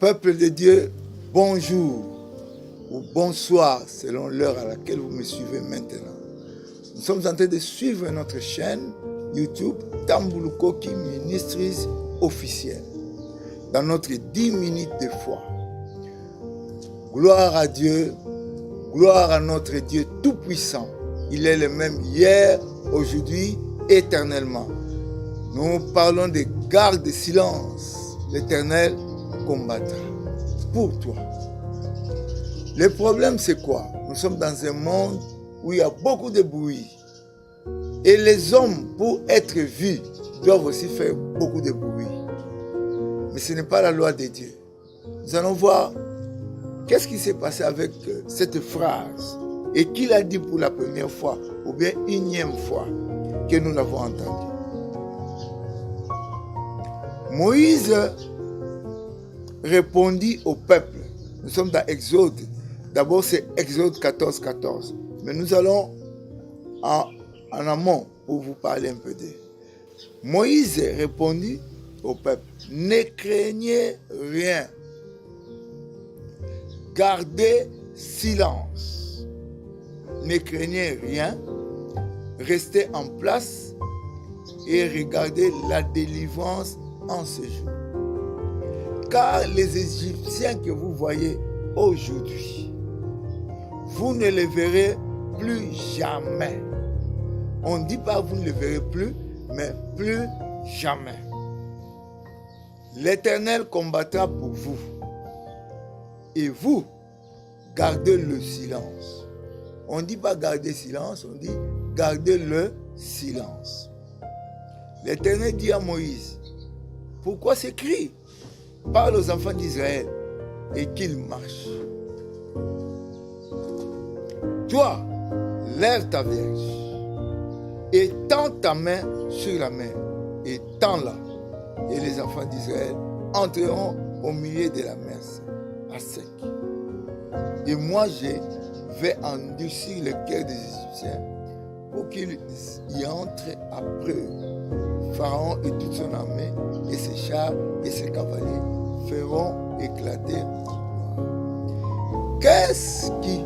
Peuple de Dieu, bonjour ou bonsoir selon l'heure à laquelle vous me suivez maintenant. Nous sommes en train de suivre notre chaîne YouTube Tambulukoki Ministries officielle dans notre 10 minutes de foi. Gloire à Dieu, gloire à notre Dieu tout-puissant. Il est le même hier, aujourd'hui, éternellement. Nous parlons de garde de silence. L'Éternel combattra pour toi. Le problème, c'est quoi? Nous sommes dans un monde où il y a beaucoup de bruit. Et les hommes, pour être vus, doivent aussi faire beaucoup de bruit. Mais ce n'est pas la loi de Dieu. Nous allons voir qu'est-ce qui s'est passé avec cette phrase et qui l'a dit pour la première fois ou bien unième fois que nous l'avons entendu. Moïse répondit au peuple. Nous sommes dans Exode. D'abord, c'est Exode 14, 14. Mais nous allons en amont pour vous parler un peu d'eux. Moïse répondit au peuple, ne craignez rien. Gardez silence. Ne craignez rien. Restez en place et regardez la délivrance en ce jour. Car les Égyptiens que vous voyez aujourd'hui, vous ne les verrez plus jamais. On ne dit pas vous ne les verrez plus, mais plus jamais. L'Éternel combattra pour vous. Et vous, gardez le silence. On ne dit pas garder silence, on dit garder le silence. L'Éternel dit à Moïse, pourquoi s'écrit? Parle aux enfants d'Israël et qu'ils marchent. Toi, lève ta verge et tends ta main sur la mer et tends-la. Et les enfants d'Israël entreront au milieu de la mer à sec. Et moi, je vais endurcir le cœur des Égyptiens pour qu'ils y entrent après eux. Pharaon et toute son armée et ses chars et ses cavaliers feront éclater la gloire. Qu'est-ce qui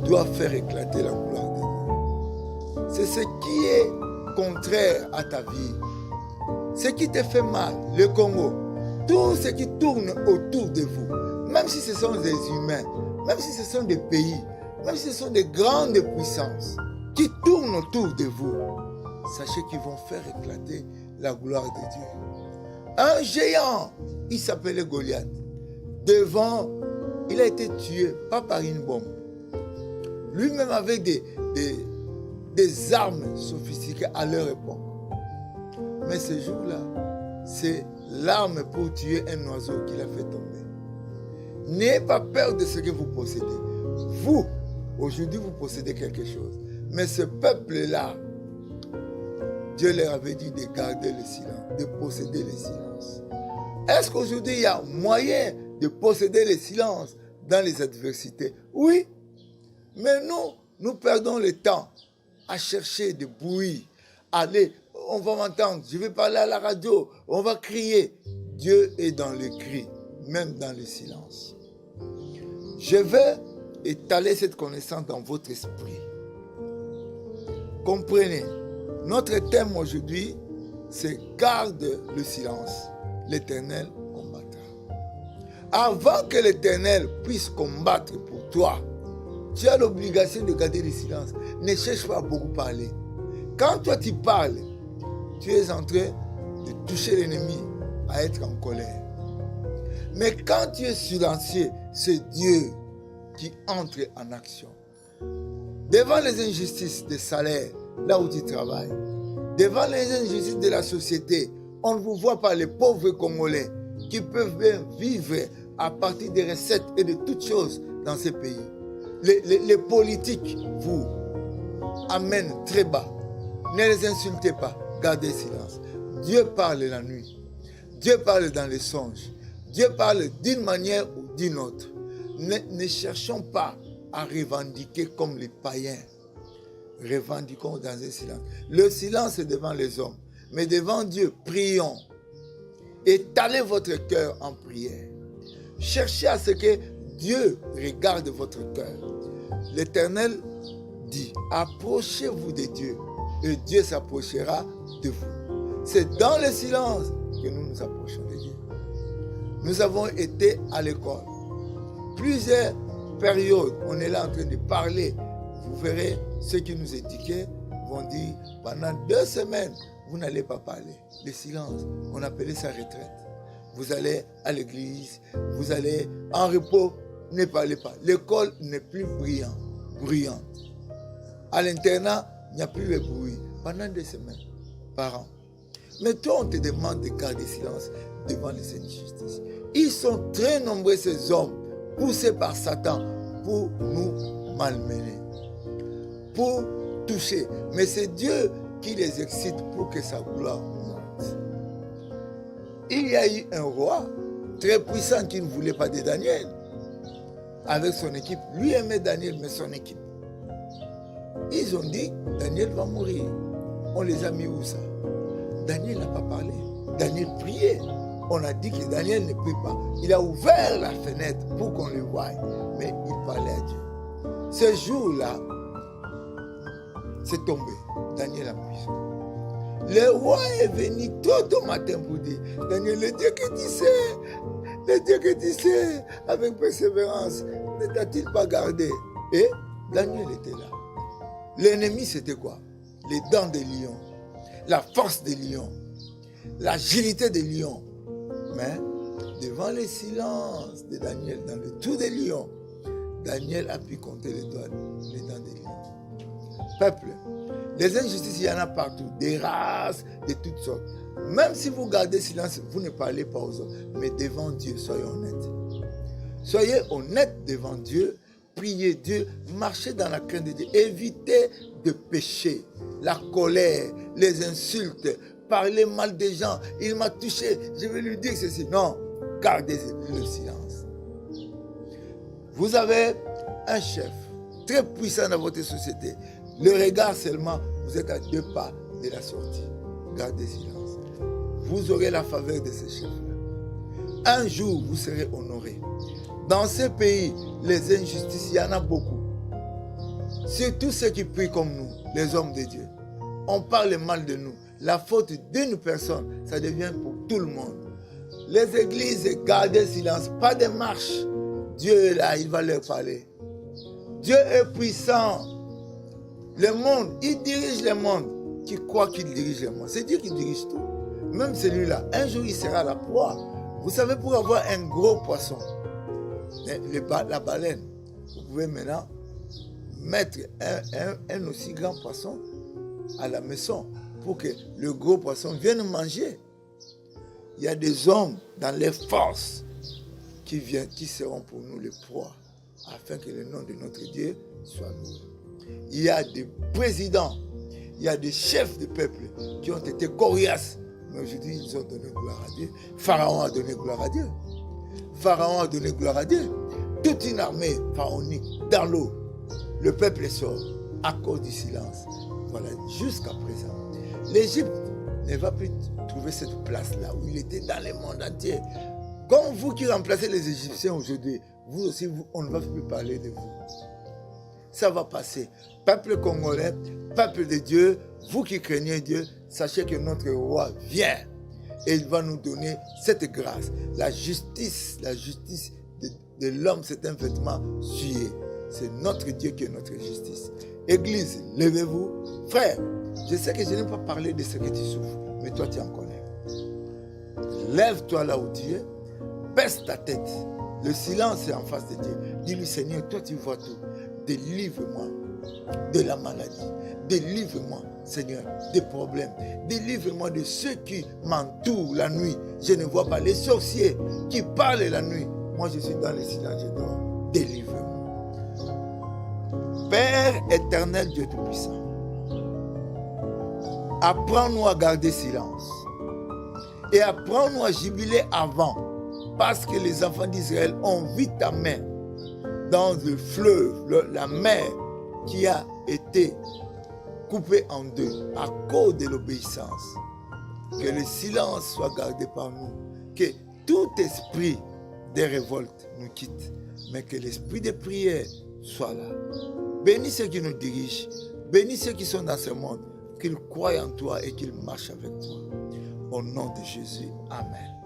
doit faire éclater la gloire de Dieu? C'est ce qui est contraire à ta vie. Ce qui te fait mal, le Congo, tout ce qui tourne autour de vous, même si ce sont des humains, même si ce sont des pays, même si ce sont des grandes puissances qui tournent autour de vous, sachez qu'ils vont faire éclater la gloire de Dieu. Un géant, il s'appelait Goliath. Devant, il a été tué, pas par une bombe. Lui-même avec des armes sophistiquées à leur époque. Mais ce jour-là, c'est l'arme pour tuer un oiseau qu'il a fait tomber. N'ayez pas peur de ce que vous possédez. Vous, aujourd'hui, vous possédez quelque chose. Mais ce peuple-là, Dieu leur avait dit de garder le silence, de posséder le silence. Est-ce qu'aujourd'hui, il y a moyen de posséder le silence dans les adversités? Oui, mais nous perdons le temps à chercher du bruit. Allez, on va m'entendre, je vais parler à la radio, on va crier. Dieu est dans le cri, même dans le silence. Je vais étaler cette connaissance dans votre esprit. Comprenez, notre thème aujourd'hui, c'est garde le silence. L'Éternel combattra. Avant que l'Éternel puisse combattre pour toi, tu as l'obligation de garder le silence. Ne cherche pas à beaucoup parler. Quand toi tu parles, tu es en train de toucher l'ennemi à être en colère. Mais quand tu es silencieux, c'est Dieu qui entre en action. Devant les injustices des salaires, là où tu travailles, devant les injustices de la société, on ne vous voit pas les pauvres Congolais qui peuvent bien vivre à partir des recettes et de toutes choses dans ces pays. Les politiques vous amènent très bas. Ne les insultez pas, gardez silence. Dieu parle la nuit. Dieu parle dans les songes. Dieu parle d'une manière ou d'une autre. Ne cherchons pas à revendiquer comme les païens. Revendiquons dans un silence. Le silence est devant les hommes. Mais devant Dieu, prions. Étalez votre cœur en prière. Cherchez à ce que Dieu regarde votre cœur. L'Éternel dit, approchez-vous de Dieu et Dieu s'approchera de vous. C'est dans le silence que nous nous approchons de Dieu. Nous avons été à l'école. Plusieurs périodes, on est là en train de parler. Vous verrez, ceux qui nous éduquaient vont dire, pendant 2 semaines, vous n'allez pas parler. Le silence, on appelait ça retraite. Vous allez à l'église, vous allez en repos, ne parlez pas. L'école n'est plus bruyante. À l'internat, il n'y a plus le bruit. Pendant 2 semaines, par an. Mais toi, on te demande de garder silence devant les injustices. Ils sont très nombreux, ces hommes, poussés par Satan pour nous malmener, pour toucher. Mais c'est Dieu qui les excite pour que sa gloire monte. Il y a eu un roi très puissant qui ne voulait pas de Daniel. Avec son équipe, lui aimait Daniel, mais son équipe. Ils ont dit, Daniel va mourir. On les a mis où ça? Daniel n'a pas parlé. Daniel priait. On a dit que Daniel ne prie pas. Il a ouvert la fenêtre pour qu'on le voie. Mais il parlait à Dieu. Ce jour-là, c'est tombé. Daniel a pris. Le roi est venu tôt au matin pour dire, Daniel, le Dieu que tu sais, avec persévérance, ne t'a-t-il pas gardé? Et Daniel était là. L'ennemi, c'était quoi? Les dents des lions, la force des lions, l'agilité des lions. Mais devant le silence de Daniel, dans le trou des lions, Daniel a pu compter les dents des lions. Peuple, les injustices, il y en a partout, des races, de toutes sortes. Même si vous gardez silence, vous ne parlez pas aux autres. Mais devant Dieu, soyez honnêtes. Soyez honnêtes devant Dieu. Priez Dieu, marchez dans la crainte de Dieu. Évitez de pécher, la colère, les insultes, parler mal des gens. Il m'a touché, je vais lui dire ceci. Non, gardez le silence. Vous avez un chef très puissant dans votre société. Le regard seulement, vous êtes à 2 pas de la sortie. Gardez silence. Vous aurez la faveur de ce chef-là. Un jour, vous serez honoré. Dans ce pays, les injustices, il y en a beaucoup. Surtout ceux qui prient comme nous, les hommes de Dieu. On parle mal de nous. La faute d'une personne, ça devient pour tout le monde. Les églises, gardez silence, pas de marche. Dieu est là, il va leur parler. Dieu est puissant. Le monde, il dirige le monde. Qui croit qu'il dirige le monde? C'est Dieu qui dirige tout. Même celui-là, un jour il sera la proie. Vous savez, pour avoir un gros poisson, la baleine, vous pouvez maintenant mettre un aussi grand poisson à la maison pour que le gros poisson vienne manger. Il y a des hommes dans les forces qui seront pour nous les proies, afin que le nom de notre Dieu soit loué. Il y a des présidents, il y a des chefs de peuple qui ont été coriaces, mais aujourd'hui ils ont donné gloire à Dieu. Pharaon a donné gloire à Dieu. Pharaon a donné gloire à Dieu. Toute une armée pharaonique dans l'eau. Le peuple sort à cause du silence. Voilà, jusqu'à présent. L'Égypte ne va plus trouver cette place-là où il était dans le monde entier. Comme vous qui remplacez les Égyptiens aujourd'hui, vous aussi, on ne va plus parler de vous. Ça va passer. Peuple congolais, peuple de Dieu, vous qui craignez Dieu, sachez que notre roi vient. Et il va nous donner cette grâce. La justice de l'homme, c'est un vêtement souillé. C'est notre Dieu qui est notre justice. Église, levez-vous. Frère, je sais que je n'ai pas parlé de ce que tu souffres, mais toi tu en connais. Lève-toi là où tu es, baisse ta tête. Le silence est en face de Dieu. Dis-lui, Seigneur, toi tu vois tout. Délivre-moi de la maladie. Délivre-moi, Seigneur, des problèmes. Délivre-moi de ceux qui m'entourent la nuit. Je ne vois pas les sorciers qui parlent la nuit. Moi, je suis dans le silence, je dors. Délivre-moi. Père éternel, Dieu Tout-Puissant, apprends-nous à garder silence. Et apprends-nous à jubiler avant. Parce que les enfants d'Israël ont vu ta main dans le fleuve, la mer qui a été coupée en deux à cause de l'obéissance. Que le silence soit gardé par nous. Que tout esprit des révoltes nous quitte, mais que l'esprit de prière soit là. Bénis ceux qui nous dirigent, bénis ceux qui sont dans ce monde, qu'ils croient en toi et qu'ils marchent avec toi. Au nom de Jésus, Amen.